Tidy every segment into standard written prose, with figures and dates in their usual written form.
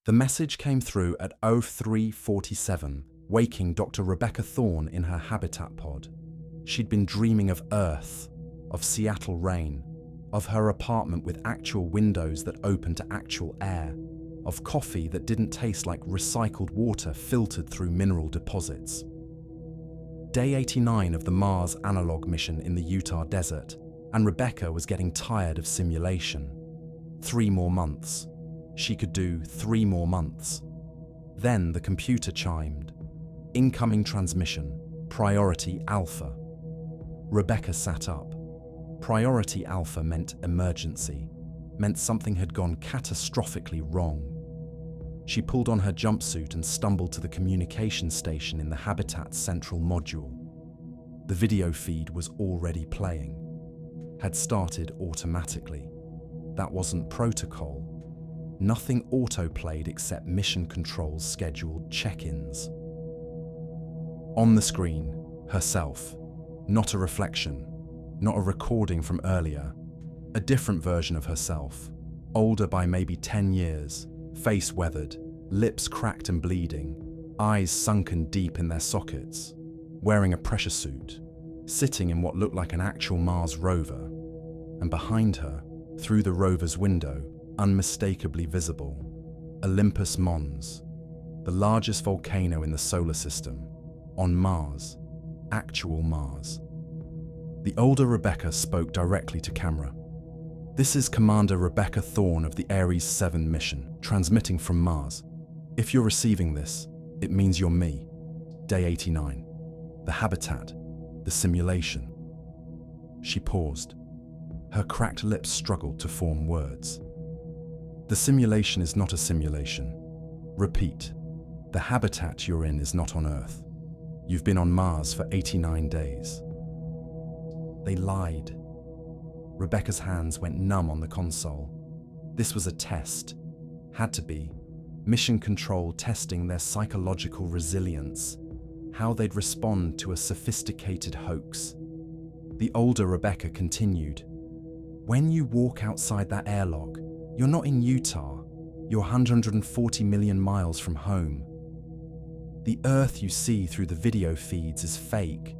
The message came through at 03:47, waking Dr. Rebecca Thorn in her habitat pod. She'd been dreaming of Earth, of Seattle rain, of her apartment with actual windows that opened to actual air, of coffee that didn't taste like recycled water filtered through mineral deposits. Day 89 of the Mars analog mission in the Utah desert, and Rebecca was getting tired of simulation. 3 more months. She could do 3 more months. Then the computer chimed. Incoming transmission, Priority Alpha. Rebecca sat up. Priority Alpha meant emergency, meant something had gone catastrophically wrong. She pulled on her jumpsuit and stumbled to the communication station in the Habitat's central module. The video feed was already playing. Had started automatically. That wasn't protocol. Nothing auto-played except mission control's scheduled check-ins. On the screen, herself. Not a reflection, not a recording from earlier. A different version of herself, older by maybe 10 years, face weathered, lips cracked and bleeding, eyes sunken deep in their sockets, wearing a pressure suit, sitting in what looked like an actual Mars rover. And behind her, through the rover's window, unmistakably visible, Olympus Mons, the largest volcano in the solar system, on Mars, actual Mars. The older Rebecca spoke directly to camera. This is Commander Rebecca Thorn of the Ares 7 mission, transmitting from Mars. If you're receiving this, it means you're me. Day 89. The habitat, the simulation. She paused. Her cracked lips struggled to form words. The simulation is not a simulation. Repeat. The habitat you're in is not on Earth. You've been on Mars for 89 days. They lied. Rebecca's hands went numb on the console. This was a test. Had to be. Mission control testing their psychological resilience. How they'd respond to a sophisticated hoax. The older Rebecca continued. When you walk outside that airlock, you're not in Utah. You're 140 million miles from home. The Earth you see through the video feeds is fake.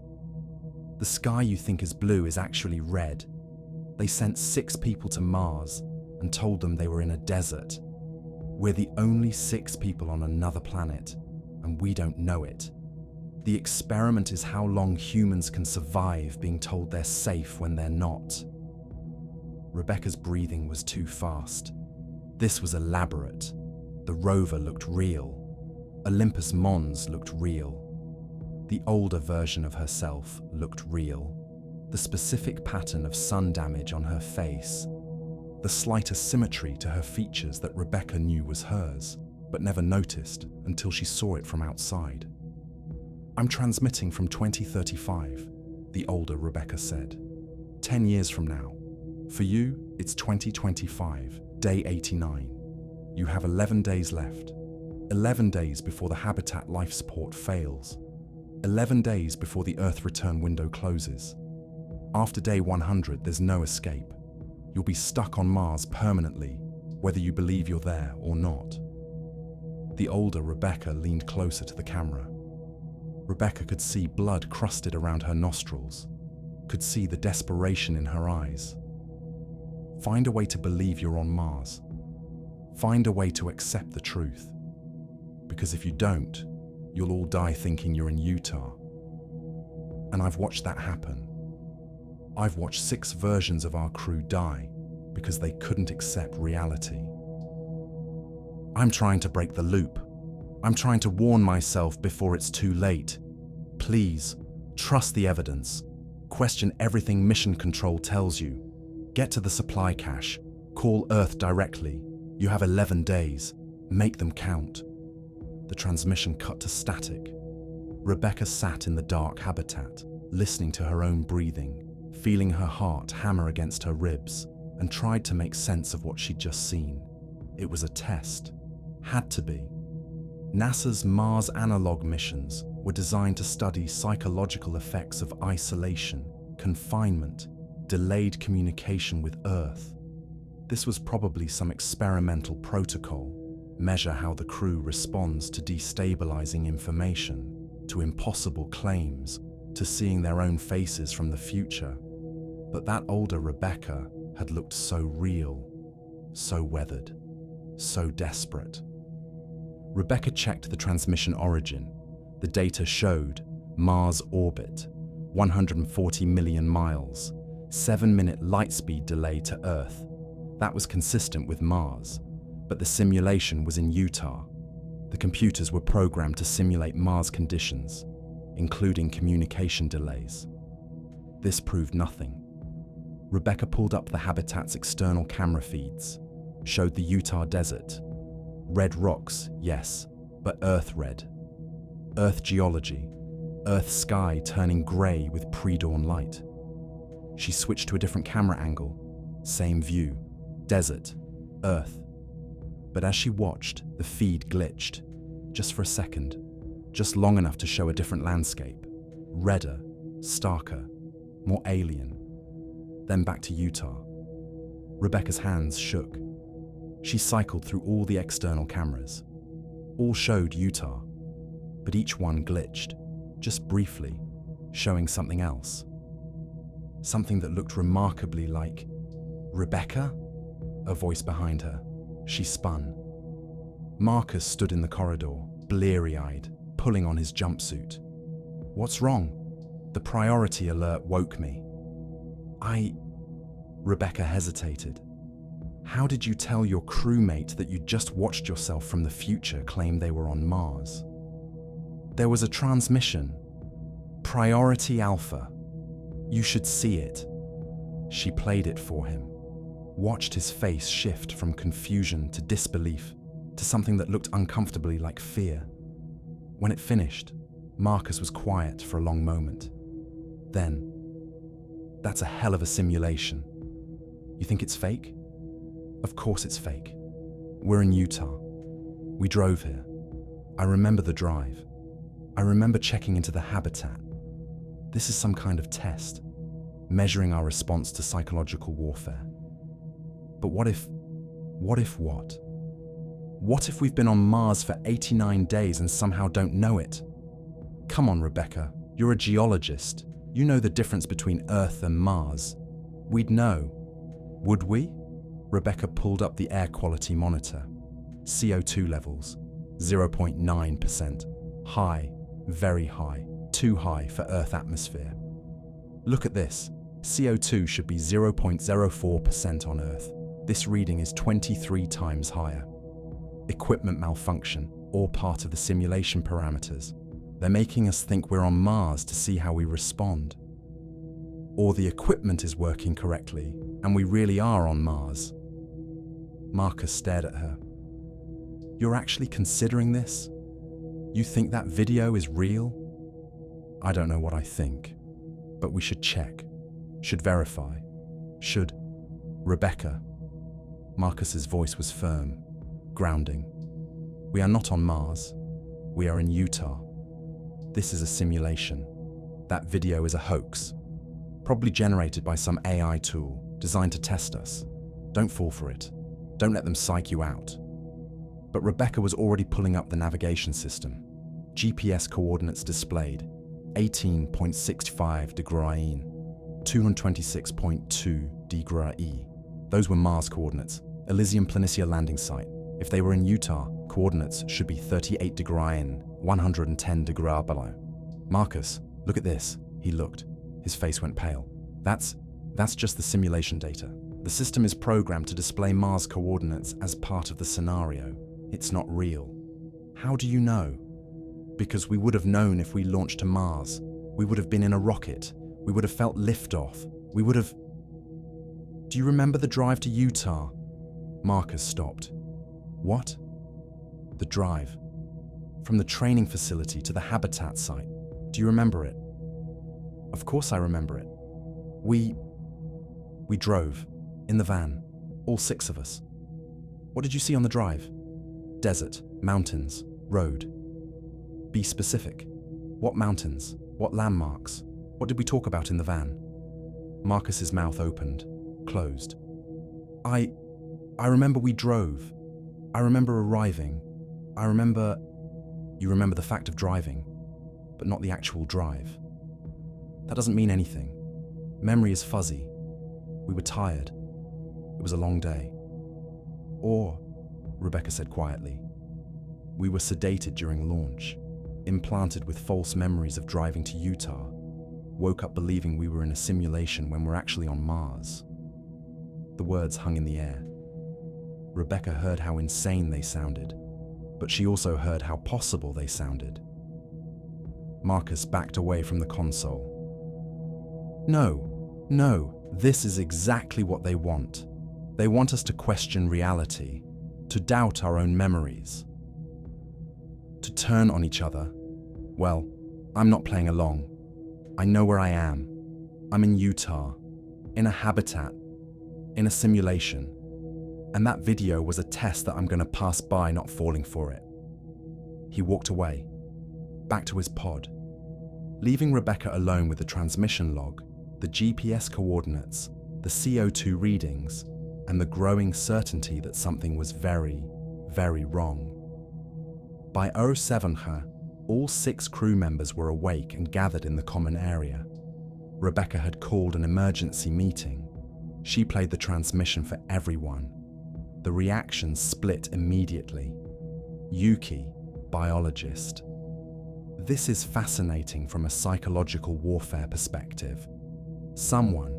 The sky you think is blue is actually red. They sent 6 people to Mars and told them they were in a desert. We're the only 6 people on another planet, and we don't know it. The experiment is how long humans can survive being told they're safe when they're not. Rebecca's breathing was too fast. This was elaborate. The rover looked real. Olympus Mons looked real. The older version of herself looked real. The specific pattern of sun damage on her face. The slight asymmetry to her features that Rebecca knew was hers, but never noticed until she saw it from outside. I'm transmitting from 2035, the older Rebecca said. 10 years from now. For you, it's 2025, day 89. You have 11 days left. 11 days before the habitat life support fails. 11 days before the Earth return window closes. After day 100, there's no escape. You'll be stuck on Mars permanently, whether you believe you're there or not. The older Rebecca leaned closer to the camera. Rebecca could see blood crusted around her nostrils, could see the desperation in her eyes. Find a way to believe you're on Mars. Find a way to accept the truth. Because if you don't, you'll all die thinking you're in Utah. And I've watched that happen. I've watched 6 versions of our crew die because they couldn't accept reality. I'm trying to break the loop. I'm trying to warn myself before it's too late. Please, trust the evidence. Question everything Mission Control tells you. Get to the supply cache. Call Earth directly. You have 11 days. Make them count. The transmission cut to static. Rebecca sat in the dark habitat, listening to her own breathing, feeling her heart hammer against her ribs, and tried to make sense of what she'd just seen. It was a test. Had to be. NASA's Mars analog missions were designed to study psychological effects of isolation, confinement, delayed communication with Earth. This was probably some experimental protocol, measure how the crew responds to destabilizing information, to impossible claims, to seeing their own faces from the future. But that older Rebecca had looked so real, so weathered, so desperate. Rebecca checked the transmission origin. The data showed Mars orbit, 140 million miles, 7-minute light speed delay to Earth. That was consistent with Mars, but the simulation was in Utah. The computers were programmed to simulate Mars conditions, including communication delays. This proved nothing. Rebecca pulled up the habitat's external camera feeds, showed the Utah desert. Red rocks, yes, but Earth red. Earth geology, Earth sky turning grey with pre-dawn light. She switched to a different camera angle, same view, desert, Earth. But as she watched, the feed glitched, just for a second, just long enough to show a different landscape, redder, starker, more alien. Then back to Utah. Rebecca's hands shook. She cycled through all the external cameras. All showed Utah, but each one glitched, just briefly, showing something else. Something that looked remarkably like Rebecca? A voice behind her. She spun. Marcus stood in the corridor, bleary-eyed, pulling on his jumpsuit. What's wrong? The priority alert woke me. Rebecca hesitated. How did you tell your crewmate that you'd just watched yourself from the future claim they were on Mars? There was a transmission. Priority Alpha. You should see it. She played it for him, watched his face shift from confusion to disbelief to something that looked uncomfortably like fear. When it finished, Marcus was quiet for a long moment. Then, that's a hell of a simulation. You think it's fake? Of course it's fake. We're in Utah. We drove here. I remember the drive. I remember checking into the habitat. This is some kind of test, measuring our response to psychological warfare. But what if what? What if we've been on Mars for 89 days and somehow don't know it? Come on, Rebecca, you're a geologist. You know the difference between Earth and Mars. We'd know. Would we? Rebecca pulled up the air quality monitor. CO2 levels, 0.9%. High, very high, too high for Earth atmosphere. Look at this. CO2 should be 0.04% on Earth. This reading is 23 times higher. Equipment malfunction, all part of the simulation parameters. They're making us think we're on Mars to see how we respond. Or the equipment is working correctly, and we really are on Mars. Marcus stared at her. You're actually considering this? You think that video is real? I don't know what I think, but we should check, should verify, should... Rebecca. Marcus's voice was firm, grounding. We are not on Mars. We are in Utah. This is a simulation. That video is a hoax, probably generated by some AI tool designed to test us. Don't fall for it. Don't let them psych you out. But Rebecca was already pulling up the navigation system. GPS coordinates displayed, 18.65 degree, 226.2 degree. Those were Mars coordinates, Elysium Planitia landing site. If they were in Utah, coordinates should be 38 degree, 110 degree below. Marcus, look at this. He looked. His face went pale. That's just the simulation data. The system is programmed to display Mars coordinates as part of the scenario. It's not real. How do you know? Because we would have known if we launched to Mars. We would have been in a rocket. We would have felt liftoff. We would have... Do you remember the drive to Utah? Marcus stopped. What? The drive. From the training facility to the habitat site. Do you remember it? Of course I remember it. We drove. In the van. All 6 of us. What did you see on the drive? Desert, mountains, road. Be specific. What mountains? What landmarks? What did we talk about in the van? Marcus's mouth opened, closed. I remember we drove. I remember arriving. You remember the fact of driving, but not the actual drive. That doesn't mean anything. Memory is fuzzy. We were tired. It was a long day. Or, Rebecca said quietly, we were sedated during launch, implanted with false memories of driving to Utah, woke up believing we were in a simulation when we're actually on Mars. The words hung in the air. Rebecca heard how insane they sounded, but she also heard how possible they sounded. Marcus backed away from the console. No, this is exactly what they want. They want us to question reality, to doubt our own memories, to turn on each other. Well, I'm not playing along. I know where I am. I'm in Utah, in a habitat, in a simulation. And that video was a test that I'm going to pass by, not falling for it. He walked away, back to his pod, leaving Rebecca alone with the transmission log, the GPS coordinates, the CO2 readings, and the growing certainty that something was very, very wrong. By 07h, all 6 crew members were awake and gathered in the common area. Rebecca had called an emergency meeting. She played the transmission for everyone. The reactions split immediately. Yuki, biologist. This is fascinating from a psychological warfare perspective. Someone,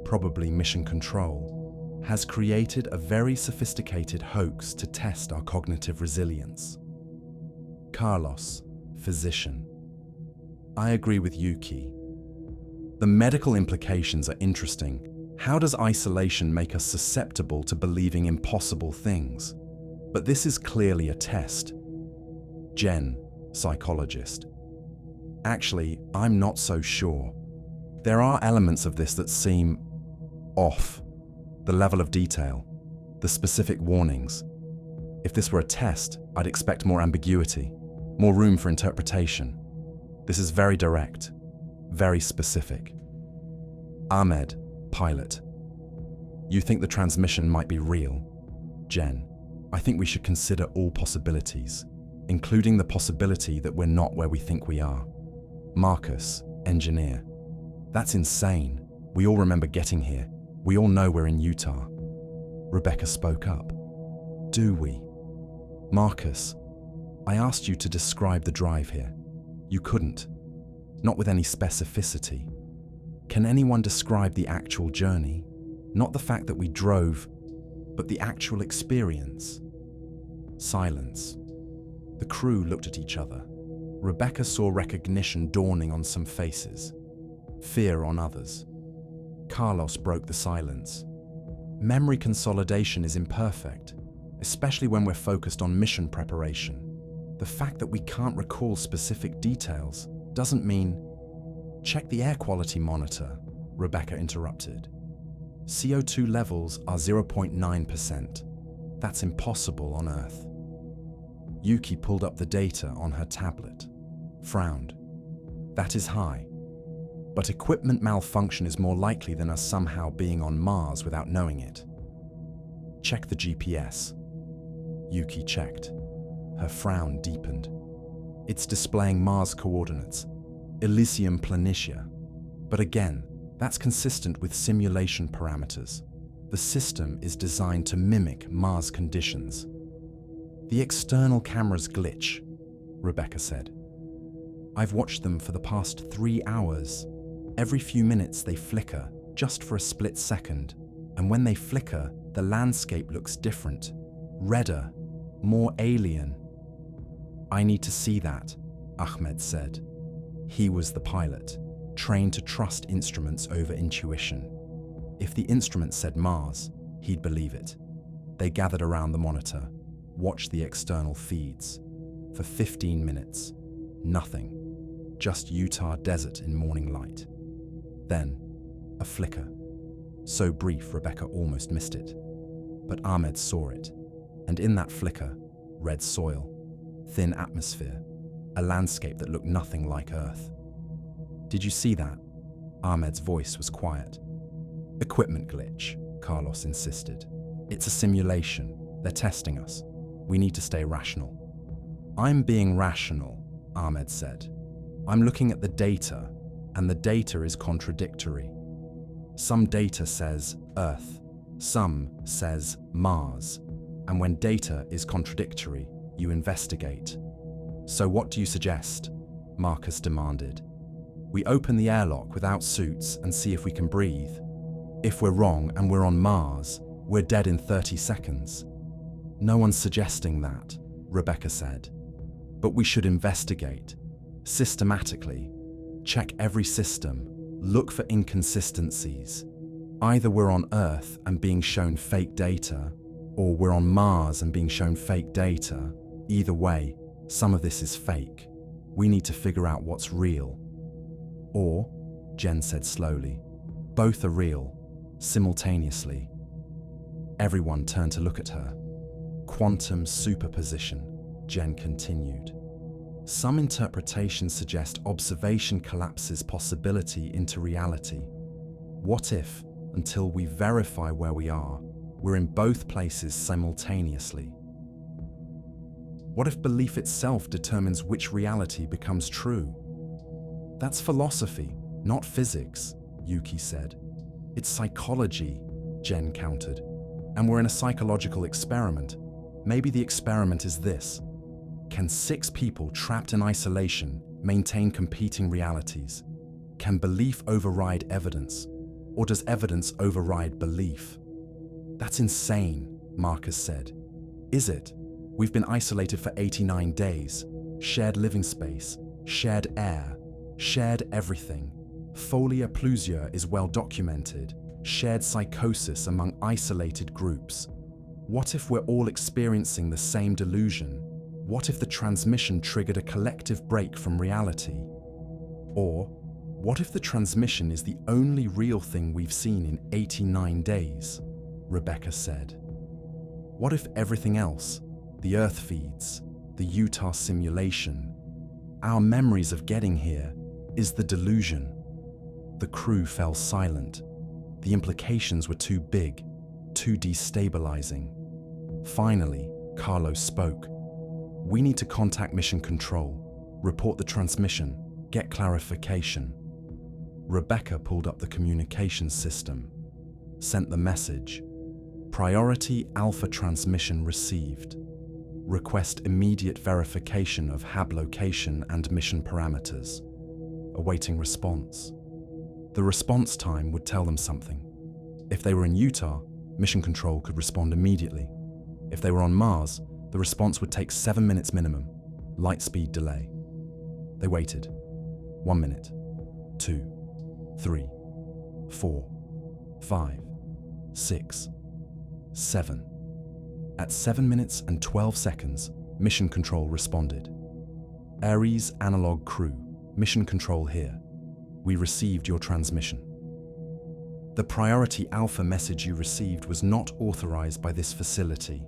probably mission control, has created a very sophisticated hoax to test our cognitive resilience. Carlos, physician. I agree with Yuki. The medical implications are interesting. How does isolation make us susceptible to believing impossible things? But this is clearly a test. Jen, psychologist. Actually, I'm not so sure. There are elements of this that seem off. The level of detail, the specific warnings. If this were a test, I'd expect more ambiguity, more room for interpretation. This is very direct, very specific. Ahmed, pilot. You think the transmission might be real? Jen, I think we should consider all possibilities, including the possibility that we're not where we think we are. Marcus, engineer. That's insane. We all remember getting here. We all know we're in Utah. Rebecca spoke up. Do we? Marcus, I asked you to describe the drive here. You couldn't. Not with any specificity. Can anyone describe the actual journey? Not the fact that we drove, but the actual experience. Silence. The crew looked at each other. Rebecca saw recognition dawning on some faces, fear on others. Carlos broke the silence. Memory consolidation is imperfect, especially when we're focused on mission preparation. The fact that we can't recall specific details doesn't mean... Check the air quality monitor, Rebecca interrupted. CO2 levels are 0.9%. That's impossible on Earth. Yuki pulled up the data on her tablet, frowned. That is high. But equipment malfunction is more likely than us somehow being on Mars without knowing it. Check the GPS. Yuki checked. Her frown deepened. It's displaying Mars coordinates, Elysium Planitia. But again, that's consistent with simulation parameters. The system is designed to mimic Mars conditions. The external cameras glitch, Rebecca said. I've watched them for the past 3 hours. Every few minutes they flicker, just for a split second. And when they flicker, the landscape looks different, redder, more alien. I need to see that, Ahmed said. He was the pilot, trained to trust instruments over intuition. If the instrument said Mars, he'd believe it. They gathered around the monitor, watched the external feeds. For 15 minutes, nothing. Just Utah desert in morning light. Then, a flicker. So brief, Rebecca almost missed it. But Ahmed saw it, and in that flicker, red soil, thin atmosphere, a landscape that looked nothing like Earth. Did you see that? Ahmed's voice was quiet. Equipment glitch, Carlos insisted. It's a simulation. They're testing us. We need to stay rational. I'm being rational, Ahmed said. I'm looking at the data, and the data is contradictory. Some data says Earth, some says Mars, and when data is contradictory, you investigate. So what do you suggest? Marcus demanded. We open the airlock without suits and see if we can breathe. If we're wrong and we're on Mars, we're dead in 30 seconds. No one's suggesting that, Rebecca said. But we should investigate, systematically, check every system, look for inconsistencies. Either we're on Earth and being shown fake data, or we're on Mars and being shown fake data. Either way, some of this is fake. We need to figure out what's real. Or, Jen said slowly, both are real, simultaneously. Everyone turned to look at her. Quantum superposition, Jen continued. Some interpretations suggest observation collapses possibility into reality. What if, until we verify where we are, we're in both places simultaneously? What if belief itself determines which reality becomes true? That's philosophy, not physics, Yuki said. It's psychology, Jen countered. And we're in a psychological experiment. Maybe the experiment is this. Can 6 people trapped in isolation maintain competing realities? Can belief override evidence? Or does evidence override belief? That's insane, Marcus said. Is it? We've been isolated for 89 days. Shared living space, shared air, shared everything. Folia plusia is well documented. Shared psychosis among isolated groups. What if we're all experiencing the same delusion? What if the transmission triggered a collective break from reality? Or, what if the transmission is the only real thing we've seen in 89 days? Rebecca said. What if everything else, the Earth feeds, the Utah simulation, our memories of getting here, is the delusion? The crew fell silent. The implications were too big, too destabilizing. Finally, Carlos spoke. We need to contact Mission Control, report the transmission, get clarification. Rebecca pulled up the communications system, sent the message. Priority Alpha transmission received. Request immediate verification of HAB location and mission parameters. Awaiting response. The response time would tell them something. If they were in Utah, Mission Control could respond immediately. If they were on Mars, the response would take 7 minutes minimum, light speed delay. They waited. 1 minute, 2, 3, 4, 5, 6, 7. At 7 minutes and 12 seconds, Mission Control responded. Ares Analog Crew, Mission Control here. We received your transmission. The Priority Alpha message you received was not authorized by this facility.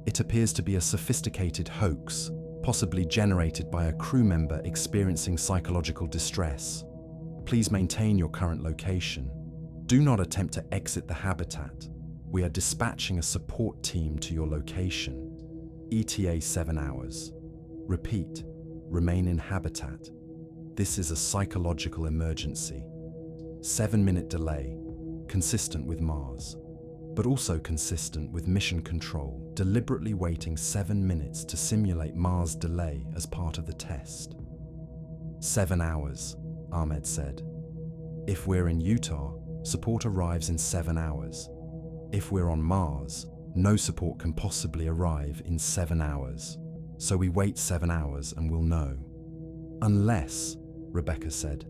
It appears to be a sophisticated hoax, possibly generated by a crew member experiencing psychological distress. Please maintain your current location. Do not attempt to exit the habitat. We are dispatching a support team to your location. ETA 7 hours. Repeat, remain in habitat. This is a psychological emergency. 7-minute delay, consistent with Mars, but also consistent with Mission Control deliberately waiting 7 minutes to simulate Mars delay as part of the test. 7 hours, Ahmed said. If we're in Utah, support arrives in 7 hours. If we're on Mars, no support can possibly arrive in 7 hours. So we wait 7 hours and we'll know. Unless, Rebecca said,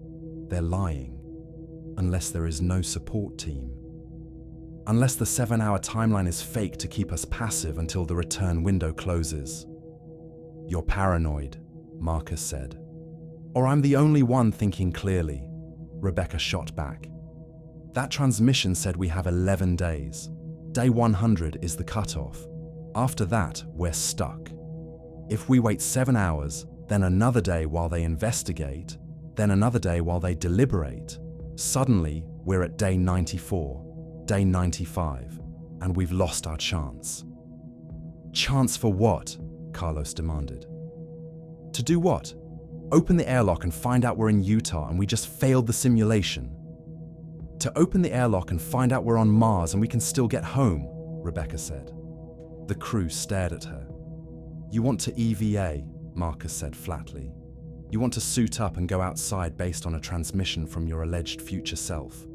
they're lying. Unless there is no support team. Unless the 7-hour timeline is fake to keep us passive until the return window closes. You're paranoid, Marcus said. Or I'm the only one thinking clearly, Rebecca shot back. That transmission said we have 11 days. Day 100 is the cutoff. After that, we're stuck. If we wait 7 hours, then another day while they investigate, then another day while they deliberate, suddenly we're at day 94, day 95, and we've lost our chance. Chance for what? Carlos demanded. To do what? Open the airlock and find out we're in Utah and we just failed the simulation. To open the airlock and find out we're on Mars and we can still get home, Rebecca said. The crew stared at her. You want to EVA, Marcus said flatly. You want to suit up and go outside based on a transmission from your alleged future self.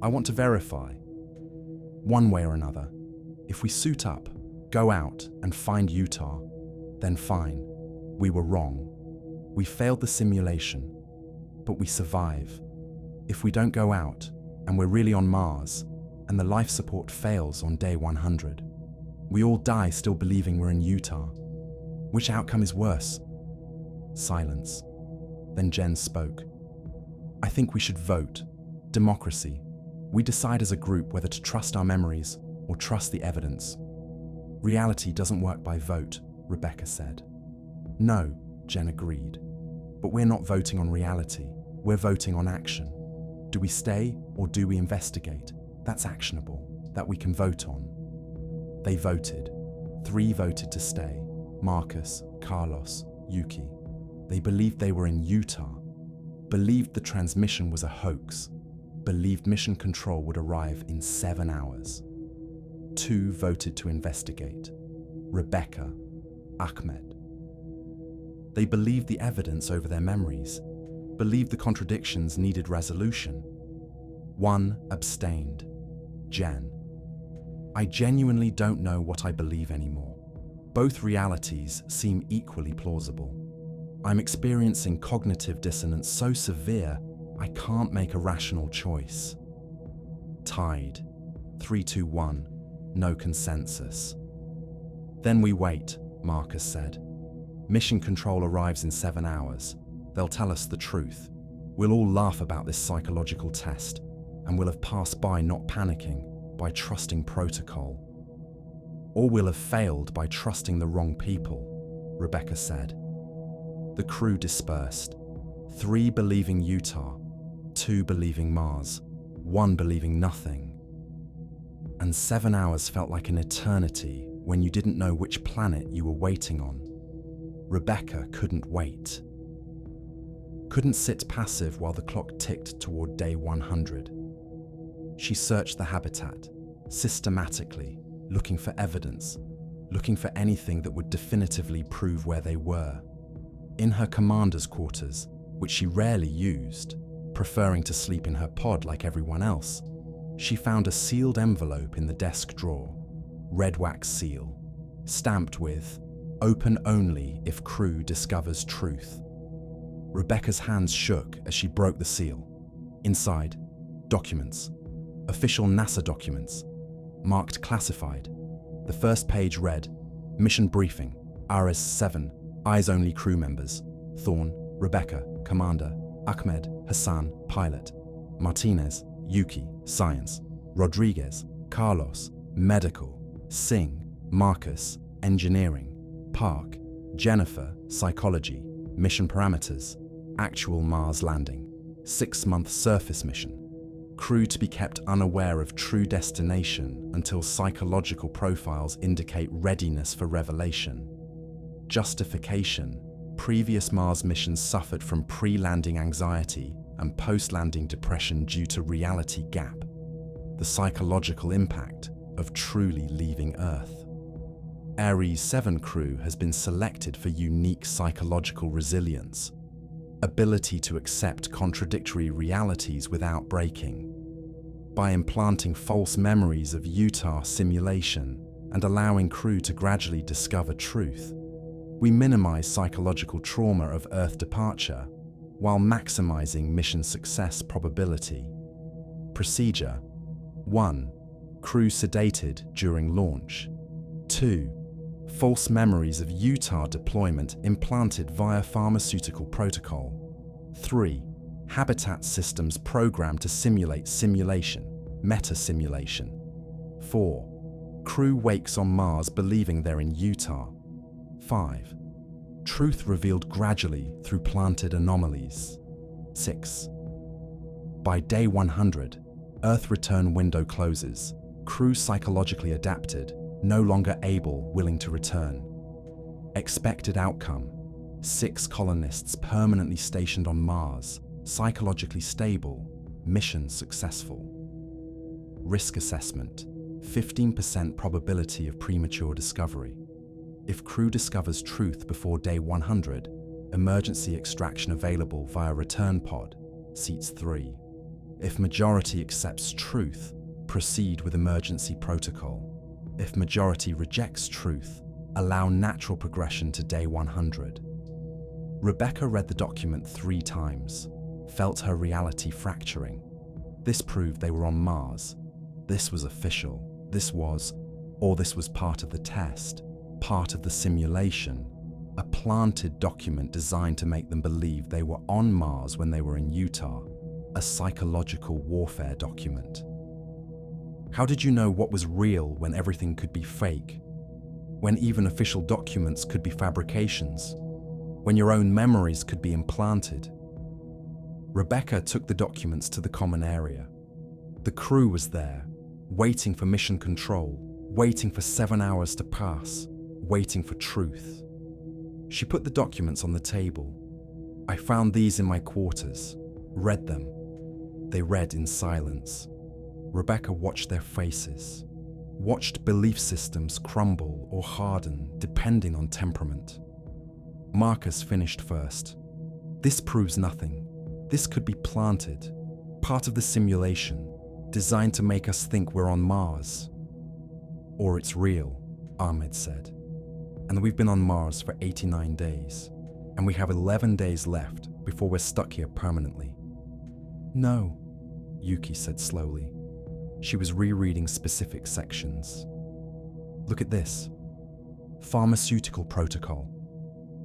I want to verify. One way or another, if we suit up, go out and find Utah, then fine, we were wrong. We failed the simulation, but we survive. If we don't go out and we're really on Mars and the life support fails on day 100, we all die still believing we're in Utah. Which outcome is worse? Silence. Then Jen spoke. I think we should vote. Democracy. We decide as a group whether to trust our memories or trust the evidence. Reality doesn't work by vote, Rebecca said. No, Jen agreed. But we're not voting on reality. We're voting on action. Do we stay or do we investigate? That's actionable, that we can vote on. They voted. 3 voted to stay. Marcus, Carlos, Yuki. They believed they were in Utah, believed the transmission was a hoax, believed mission control would arrive in 7 hours. 2 voted to investigate. Rebecca, Ahmed. They believed the evidence over their memories, believed the contradictions needed resolution. 1 abstained. Jen. I genuinely don't know what I believe anymore. Both realities seem equally plausible. I'm experiencing cognitive dissonance so severe, I can't make a rational choice. Tied. 3-2-1. No consensus. Then we wait, Marcus said. Mission control arrives in 7 hours. They'll tell us the truth. We'll all laugh about this psychological test, and we'll have passed by not panicking, by trusting protocol. Or we'll have failed by trusting the wrong people, Rebecca said. The crew dispersed. 3 believing Utah, 2 believing Mars, 1 believing nothing. And 7 hours felt like an eternity when you didn't know which planet you were waiting on. Rebecca couldn't wait. Couldn't sit passive while the clock ticked toward day 100. She searched the habitat, systematically, looking for evidence, looking for anything that would definitively prove where they were. In her commander's quarters, which she rarely used, preferring to sleep in her pod like everyone else, she found a sealed envelope in the desk drawer, red wax seal, stamped with, "Open only if crew discovers truth." Rebecca's hands shook as she broke the seal. Inside, documents, official NASA documents, marked classified. The first page read, Mission Briefing, RS-7, Eyes-Only crew members, Thorn, Rebecca, Commander, Ahmed, Hassan, Pilot, Martinez, Yuki, Science, Rodriguez, Carlos, Medical, Singh, Marcus, Engineering, Park, Jennifer, Psychology, Mission Parameters, Actual Mars Landing, 6-month surface mission, crew to be kept unaware of true destination until psychological profiles indicate readiness for revelation. Justification: previous Mars missions suffered from pre-landing anxiety and post-landing depression due to reality gap, the psychological impact of truly leaving Earth. Ares 7 crew has been selected for unique psychological resilience, ability to accept contradictory realities without breaking. By implanting false memories of Utah simulation and allowing crew to gradually discover truth, we minimize psychological trauma of Earth departure while maximizing mission success probability. Procedure: 1. Crew sedated during launch. 2. False memories of Utah deployment implanted via pharmaceutical protocol. 3. Habitat systems programmed to simulate simulation, meta-simulation. 4. Crew wakes on Mars believing they're in Utah. 5. Truth revealed gradually through planted anomalies. 6. By day 100, Earth return window closes, crew psychologically adapted, no longer able, willing to return. Expected outcome: 6 colonists permanently stationed on Mars, psychologically stable, mission successful. Risk assessment: 15% probability of premature discovery. If crew discovers truth before day 100, emergency extraction available via return pod, seats 3. If majority accepts truth, proceed with emergency protocol. If majority rejects truth, allow natural progression to day 100. Rebecca read the document 3 times, felt her reality fracturing. This proved they were on Mars. This was official. This was part of the test, part of the simulation, a planted document designed to make them believe they were on Mars when they were in Utah, a psychological warfare document. How did you know what was real when everything could be fake? When even official documents could be fabrications? When your own memories could be implanted? Rebecca took the documents to the common area. The crew was there, waiting for mission control, waiting for 7 hours to pass, waiting for truth. She put the documents on the table. I found these in my quarters, read them. They read in silence. Rebecca watched their faces, watched belief systems crumble or harden depending on temperament. Marcus finished first. This proves nothing. This could be planted, part of the simulation, designed to make us think we're on Mars. Or it's real, Ahmed said. And we've been on Mars for 89 days, and we have 11 days left before we're stuck here permanently. No, Yuki said slowly. She was rereading specific sections. Look at this. Pharmaceutical protocol.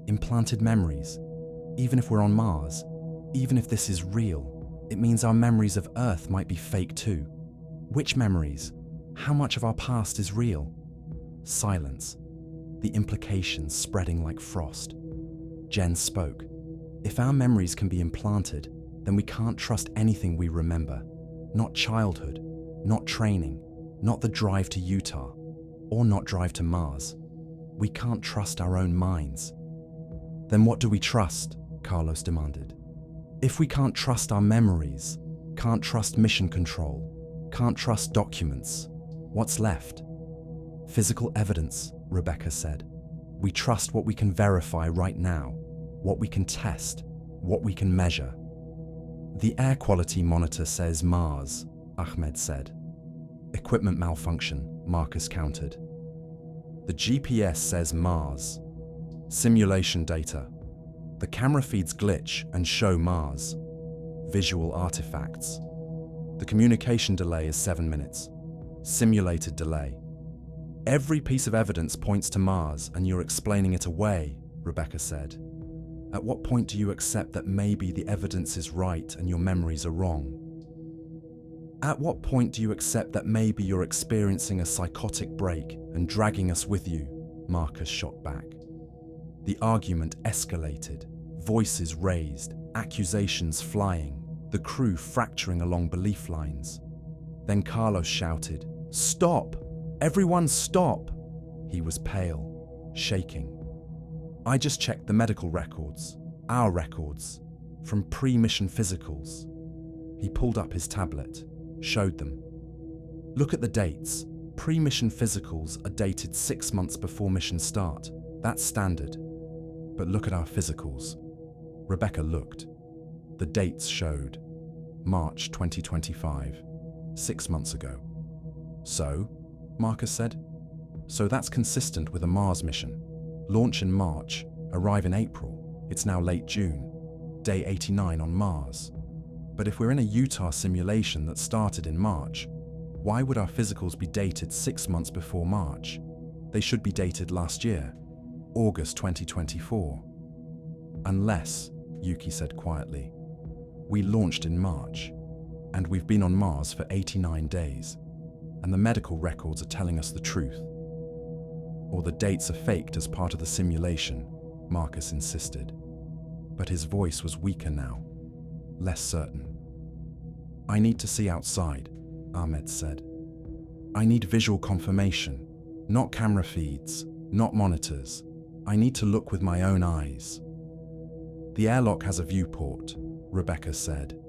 Implanted memories. Even if we're on Mars, even if this is real, it means our memories of Earth might be fake too. Which memories? How much of our past is real? Silence. The implications spreading like frost. Jen spoke. If our memories can be implanted, then we can't trust anything we remember. Not childhood, not training, not the drive to Utah, or not drive to Mars. We can't trust our own minds. Then what do we trust? Carlos demanded. If we can't trust our memories, can't trust mission control, can't trust documents, what's left? Physical evidence, Rebecca said. We trust what we can verify right now, what we can test, what we can measure. The air quality monitor says Mars, Ahmed said. Equipment malfunction, Marcus countered. The GPS says Mars. Simulation data. The camera feeds glitch and show Mars. Visual artifacts. The communication delay is 7 minutes. Simulated delay. Every piece of evidence points to Mars and you're explaining it away, Rebecca said. At what point do you accept that maybe the evidence is right and your memories are wrong? At what point do you accept that maybe you're experiencing a psychotic break and dragging us with you? Marcus shot back. The argument escalated, voices raised, accusations flying, the crew fracturing along belief lines. Then Carlos shouted, "Stop! Everyone stop!" He was pale, shaking. I just checked the medical records, our records, from pre-mission physicals. He pulled up his tablet, showed them. Look at the dates. Pre-mission physicals are dated 6 months before mission start. That's standard. But look at our physicals. Rebecca looked. The dates showed March 2025, 6 months ago. So, Marcus said, so that's consistent with a Mars mission. Launch in March, arrive in April. It's now late June, day 89 on Mars. But if we're in a Utah simulation that started in March, why would our physicals be dated 6 months before March? They should be dated last year, August 2024. Unless, Yuki said quietly, we launched in March, and we've been on Mars for 89 days, and the medical records are telling us the truth. Or the dates are faked as part of the simulation, Marcus insisted. But his voice was weaker now, less certain. I need to see outside, Ahmed said. I need visual confirmation. Not camera feeds, not monitors. I need to look with my own eyes. The airlock has a viewport, Rebecca said.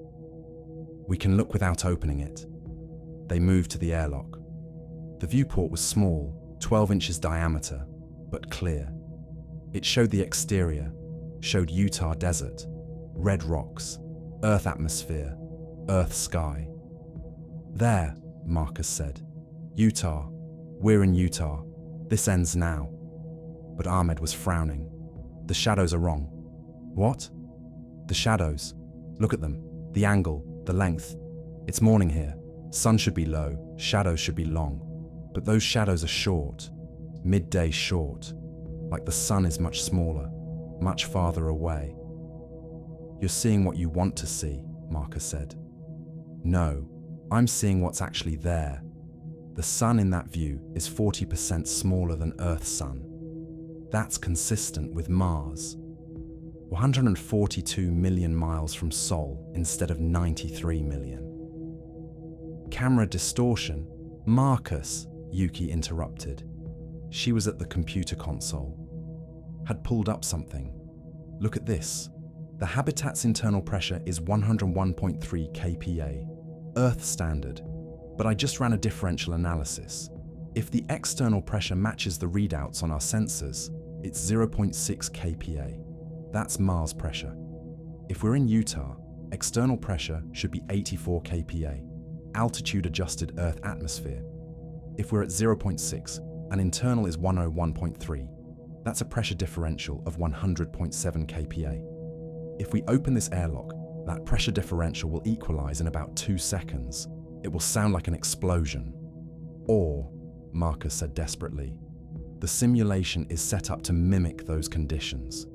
We can look without opening it. They moved to the airlock. The viewport was small, 12 inches diameter, but clear. It showed the exterior, showed Utah desert, red rocks, Earth atmosphere, Earth sky. There, Marcus said. Utah. We're in Utah. This ends now. But Ahmed was frowning. The shadows are wrong. What? The shadows. Look at them. The angle, the length. It's morning here. Sun should be low, shadows should be long. But those shadows are short. Midday short. Like the sun is much smaller, much farther away. You're seeing what you want to see, Marcus said. No, I'm seeing what's actually there. The sun in that view is 40% smaller than Earth's sun. That's consistent with Mars. 142 million miles from Sol instead of 93 million. Camera distortion? Marcus, Yuki interrupted. She was at the computer console. Had pulled up something. Look at this. The habitat's internal pressure is 101.3 kPa, Earth standard. But I just ran a differential analysis. If the external pressure matches the readouts on our sensors, it's 0.6 kPa. That's Mars pressure. If we're in Utah, external pressure should be 84 kPa, altitude-adjusted Earth atmosphere. If we're at 0.6 and internal is 101.3, that's a pressure differential of 100.7 kPa. If we open this airlock, that pressure differential will equalize in about 2 seconds. It will sound like an explosion. Or, Marcus said desperately, the simulation is set up to mimic those conditions,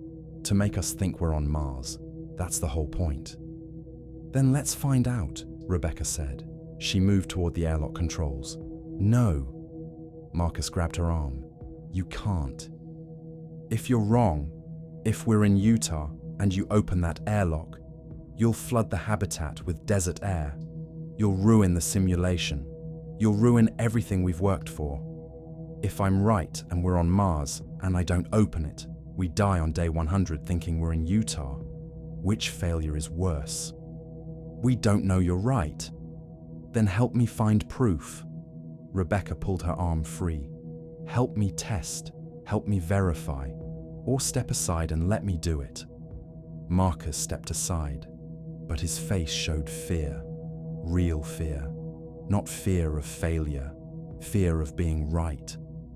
to make us think we're on Mars. That's the whole point. Then let's find out, Rebecca said. She moved toward the airlock controls. No. Marcus grabbed her arm. You can't. If you're wrong, if we're in Utah and you open that airlock, you'll flood the habitat with desert air. You'll ruin the simulation. You'll ruin everything we've worked for. If I'm right and we're on Mars and I don't open it, we die on day 100 thinking we're in Utah. Which failure is worse? We don't know you're right. Then help me find proof. Rebecca pulled her arm free. Help me test, help me verify, or step aside and let me do it. Marcus stepped aside, but his face showed fear, real fear. Not fear of failure, fear of being right.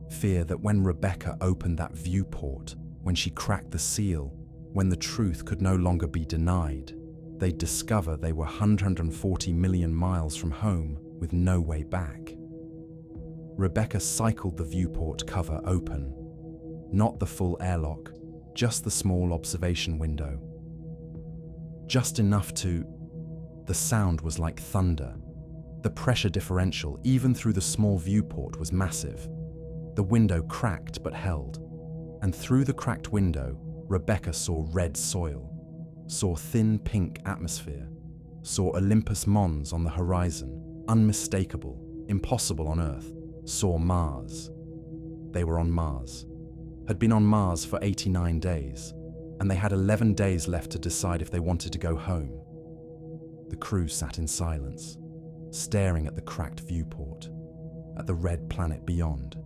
Fear that when Rebecca opened that viewport, when she cracked the seal, when the truth could no longer be denied, they'd discover they were 140 million miles from home with no way back. Rebecca cycled the viewport cover open. Not the full airlock, just the small observation window. Just enough to... The sound was like thunder. The pressure differential, even through the small viewport, was massive. The window cracked but held. And through the cracked window, Rebecca saw red soil, saw thin pink atmosphere, saw Olympus Mons on the horizon, unmistakable, impossible on Earth, saw Mars. They were on Mars, had been on Mars for 89 days, and they had 11 days left to decide if they wanted to go home. The crew sat in silence, staring at the cracked viewport, at the red planet beyond.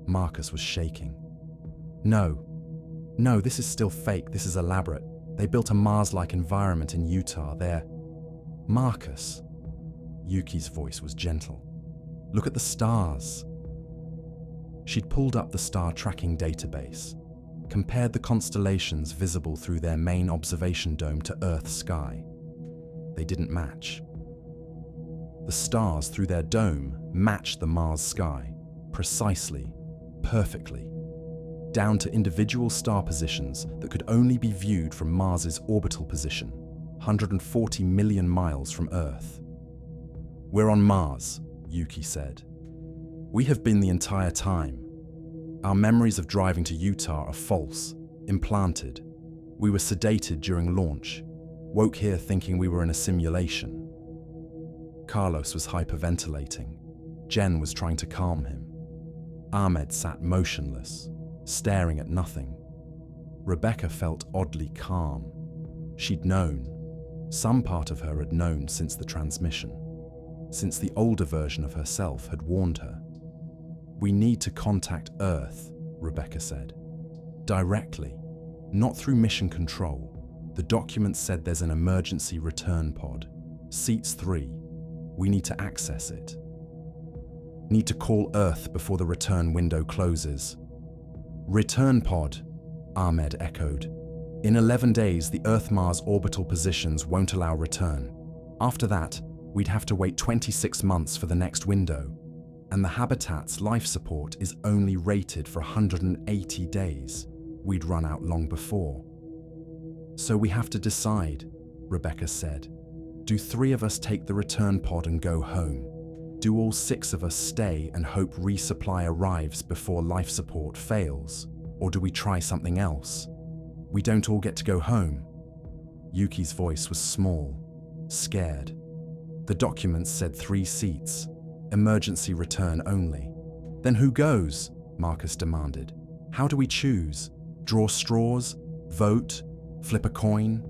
Marcus was shaking. No, this is still fake, this is elaborate. They built a Mars-like environment in Utah. They're... Marcus. Yuki's voice was gentle. Look at the stars. She'd pulled up the star tracking database, compared the constellations visible through their main observation dome to Earth's sky. They didn't match. The stars through their dome matched the Mars sky, precisely, perfectly, down to individual star positions that could only be viewed from Mars's orbital position, 140 million miles from Earth. We're on Mars, Yuki said. We have been the entire time. Our memories of driving to Utah are false, implanted. We were sedated during launch, woke here thinking we were in a simulation. Carlos was hyperventilating. Jen was trying to calm him. Ahmed sat motionless, staring at nothing. Rebecca felt oddly calm. She'd known. Some part of her had known since the transmission, since the older version of herself had warned her. "We need to contact Earth," Rebecca said. "Directly, not through mission control. The document said there's an emergency return pod. Seats 3. We need to access it. Need to call Earth before the return window closes." "Return pod," Ahmed echoed. "In 11 days, the Earth-Mars orbital positions won't allow return. After that, we'd have to wait 26 months for the next window, and the habitat's life support is only rated for 180 days. We'd run out long before." "So we have to decide," Rebecca said. "Do 3 of us take the return pod and go home? Do all 6 of us stay and hope resupply arrives before life support fails? Or do we try something else? We don't all get to go home." Yuki's voice was small, scared. "The document said 3 seats, emergency return only." "Then who goes?" Marcus demanded. "How do we choose? Draw straws? Vote? Flip a coin?"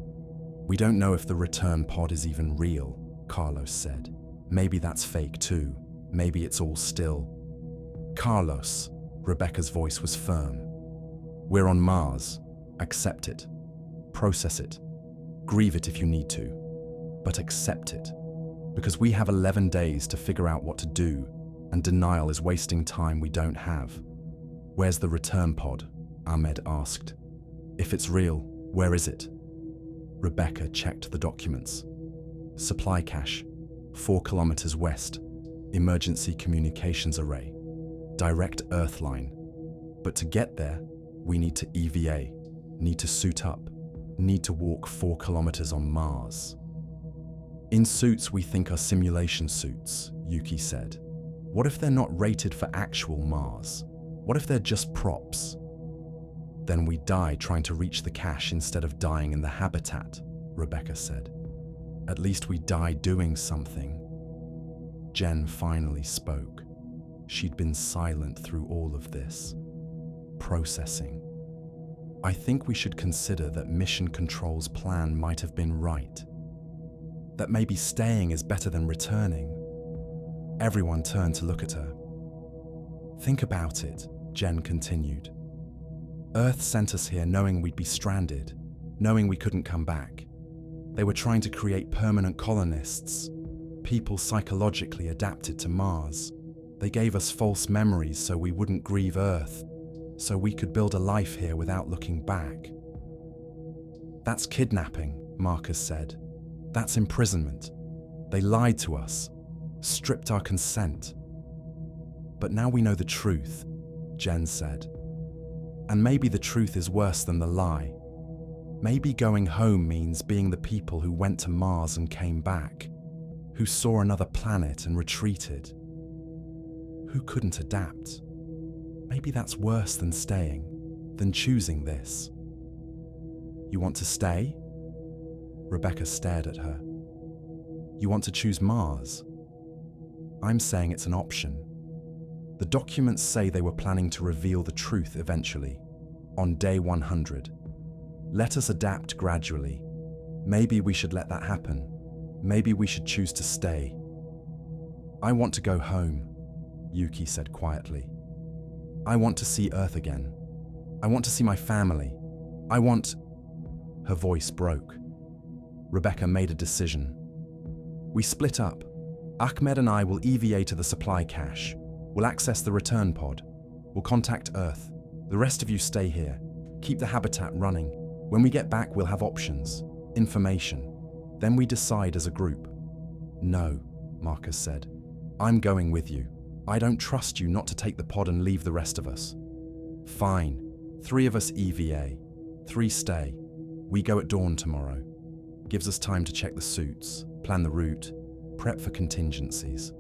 "We don't know if the return pod is even real," Carlos said. "Maybe that's fake too. Maybe it's all still." "Carlos," Rebecca's voice was firm. "We're on Mars. Accept it. Process it. Grieve it if you need to. But accept it. Because we have 11 days to figure out what to do, and denial is wasting time we don't have." "Where's the return pod?" Ahmed asked. "If it's real, where is it?" Rebecca checked the documents. "Supply cache, 4 kilometers west. Emergency communications array. Direct Earth line. But to get there, we need to EVA, need to suit up, need to walk 4 kilometers on Mars." "In suits we think are simulation suits," Yuki said. "What if they're not rated for actual Mars? What if they're just props?" "Then we die trying to reach the cache instead of dying in the habitat," Rebecca said. "At least we die doing something." Jen finally spoke. She'd been silent through all of this. Processing. "I think we should consider that Mission Control's plan might have been right. That maybe staying is better than returning." Everyone turned to look at her. "Think about it," Jen continued. "Earth sent us here knowing we'd be stranded, knowing we couldn't come back. They were trying to create permanent colonists, people psychologically adapted to Mars. They gave us false memories so we wouldn't grieve Earth, so we could build a life here without looking back." "That's kidnapping," Marcus said. "That's imprisonment. They lied to us, stripped our consent." "But now we know the truth," Jen said. "And maybe the truth is worse than the lie. Maybe going home means being the people who went to Mars and came back, who saw another planet and retreated, who couldn't adapt. Maybe that's worse than staying, than choosing this." "You want to stay?" Rebecca stared at her. "You want to choose Mars?" "I'm saying it's an option. The documents say they were planning to reveal the truth eventually, on day 100. Let us adapt gradually. Maybe we should let that happen. Maybe we should choose to stay." "I want to go home," Yuki said quietly. "I want to see Earth again. I want to see my family. I want—" Her voice broke. Rebecca made a decision. "We split up. Ahmed and I will EVA to the supply cache. We'll access the return pod. We'll contact Earth. The rest of you stay here. Keep the habitat running. When we get back, we'll have options, information. Then we decide as a group." "No," Marcus said. "I'm going with you. I don't trust you not to take the pod and leave the rest of us." "Fine. 3 of us EVA. 3 stay. We go at dawn tomorrow. Gives us time to check the suits, plan the route, prep for contingencies."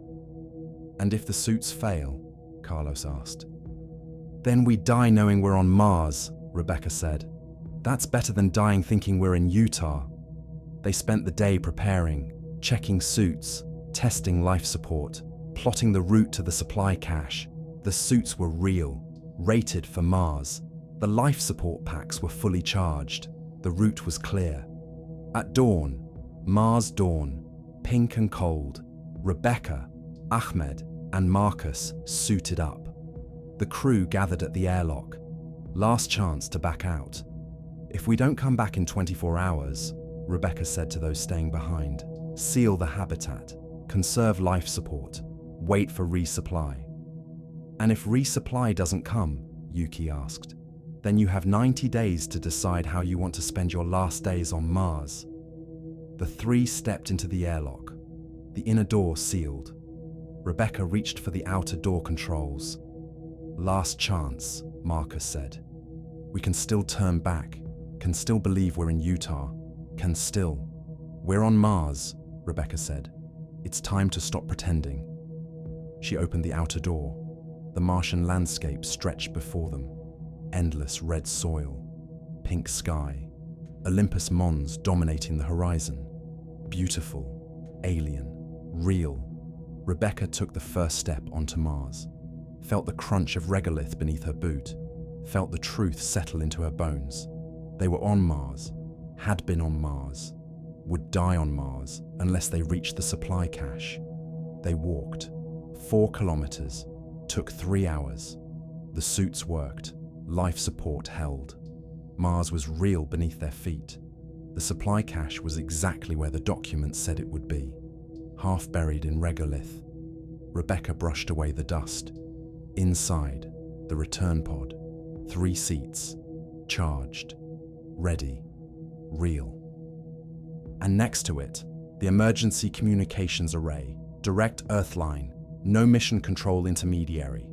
"And if the suits fail?" Carlos asked. "Then we die knowing we're on Mars," Rebecca said. "That's better than dying thinking we're in Utah." They spent the day preparing, checking suits, testing life support, plotting the route to the supply cache. The suits were real, rated for Mars. The life support packs were fully charged. The route was clear. At dawn, Mars dawn, pink and cold, Rebecca, Ahmed, and Marcus suited up. The crew gathered at the airlock. Last chance to back out. If we don't come back in 24 hours, Rebecca said to those staying behind, seal the habitat, conserve life support, wait for resupply. And if resupply doesn't come, Yuki asked, then you have 90 days to decide how you want to spend your last days on Mars. The three stepped into the airlock. The inner door sealed. Rebecca reached for the outer door controls. Last chance, Marcus said. We can still turn back, can still believe we're in Utah, can still. We're on Mars, Rebecca said. It's time to stop pretending. She opened the outer door. The Martian landscape stretched before them. Endless red soil, pink sky, Olympus Mons dominating the horizon. Beautiful, alien, real. Rebecca took the first step onto Mars, felt the crunch of regolith beneath her boot, felt the truth settle into her bones. They were on Mars, had been on Mars, would die on Mars unless they reached the supply cache. They walked 4 kilometers, took 3 hours. The suits worked, life support held. Mars was real beneath their feet. The supply cache was exactly where the documents said it would be, half buried in regolith. Rebecca brushed away the dust. Inside, the return pod, 3 seats, charged, ready, real. And next to it, the emergency communications array, direct Earth line, no mission control intermediary.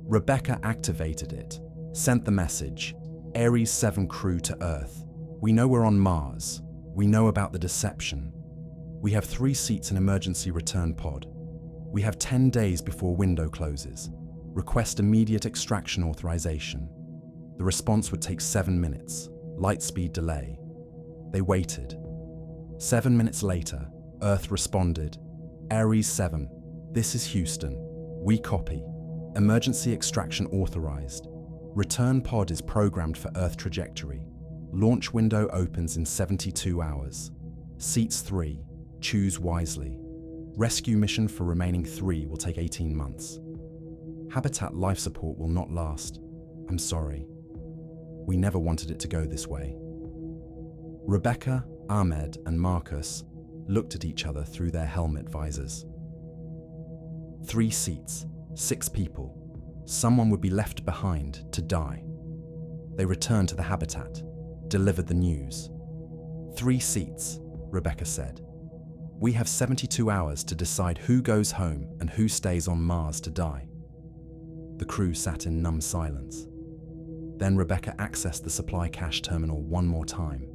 Rebecca activated it, sent the message, Ares 7 crew to Earth. We know we're on Mars. We know about the deception. We have 3 seats in emergency return pod. We have 10 days before window closes. Request immediate extraction authorization. The response would take 7 minutes, light speed delay. They waited. 7 minutes later, Earth responded. Ares 7, this is Houston. We copy. Emergency extraction authorized. Return pod is programmed for Earth trajectory. Launch window opens in 72 hours. Seats 3, choose wisely. Rescue mission for remaining 3 will take 18 months. Habitat life support will not last. I'm sorry. We never wanted it to go this way. Rebecca, Ahmed, and Marcus looked at each other through their helmet visors. 3 seats, 6 people. Someone would be left behind to die. They returned to the habitat, delivered the news. 3 seats, Rebecca said. We have 72 hours to decide who goes home and who stays on Mars to die. The crew sat in numb silence. Then Rebecca accessed the supply cache terminal one more time,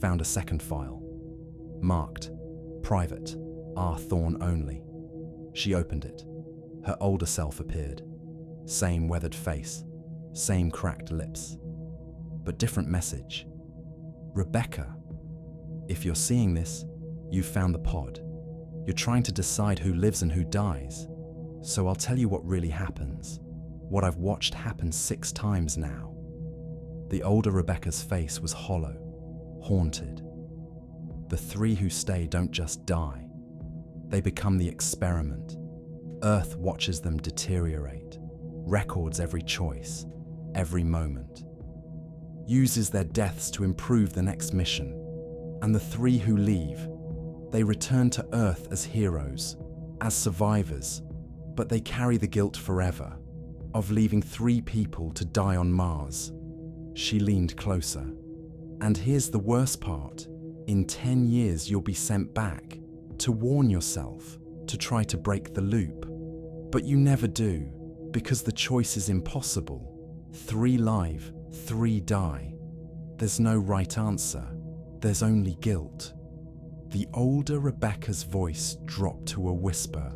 found a second file, marked, Private, R. Thorn only. She opened it. Her older self appeared. Same weathered face, same cracked lips, but different message. Rebecca, if you're seeing this, you've found the pod. You're trying to decide who lives and who dies. So I'll tell you what really happens. What I've watched happen 6 times now. The older Rebecca's face was hollow, haunted. The 3 who stay don't just die. They become the experiment. Earth watches them deteriorate, records every choice, every moment. Uses their deaths to improve the next mission. And the 3 who leave, they return to Earth as heroes, as survivors, but they carry the guilt forever of leaving 3 people to die on Mars. She leaned closer. And here's the worst part. In 10 years, you'll be sent back to warn yourself, to try to break the loop. But you never do, because the choice is impossible. 3 live, 3 die. There's no right answer. There's only guilt. The older Rebecca's voice dropped to a whisper.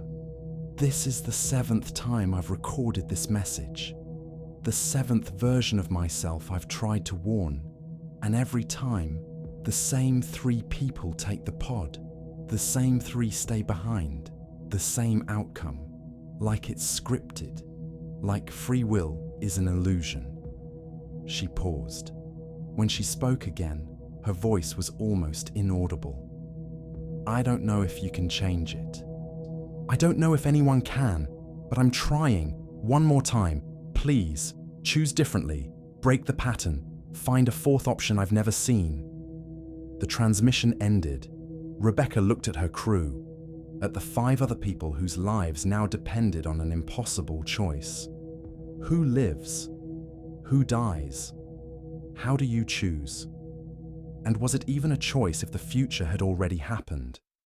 This is the 7th time I've recorded this message. The 7th version of myself I've tried to warn. And every time, the same 3 people take the pod. The same 3 stay behind. The same outcome. Like it's scripted. like free will is an illusion. She paused. When she spoke again, her voice was almost inaudible. I don't know if you can change it. I don't know if anyone can, but I'm trying. One more time. Please, choose differently, break the pattern, find a fourth option I've never seen. The transmission ended. Rebecca looked at her crew, at the 5 other people whose lives now depended on an impossible choice. Who lives? Who dies? How do you choose? And was it even a choice if the future had already happened?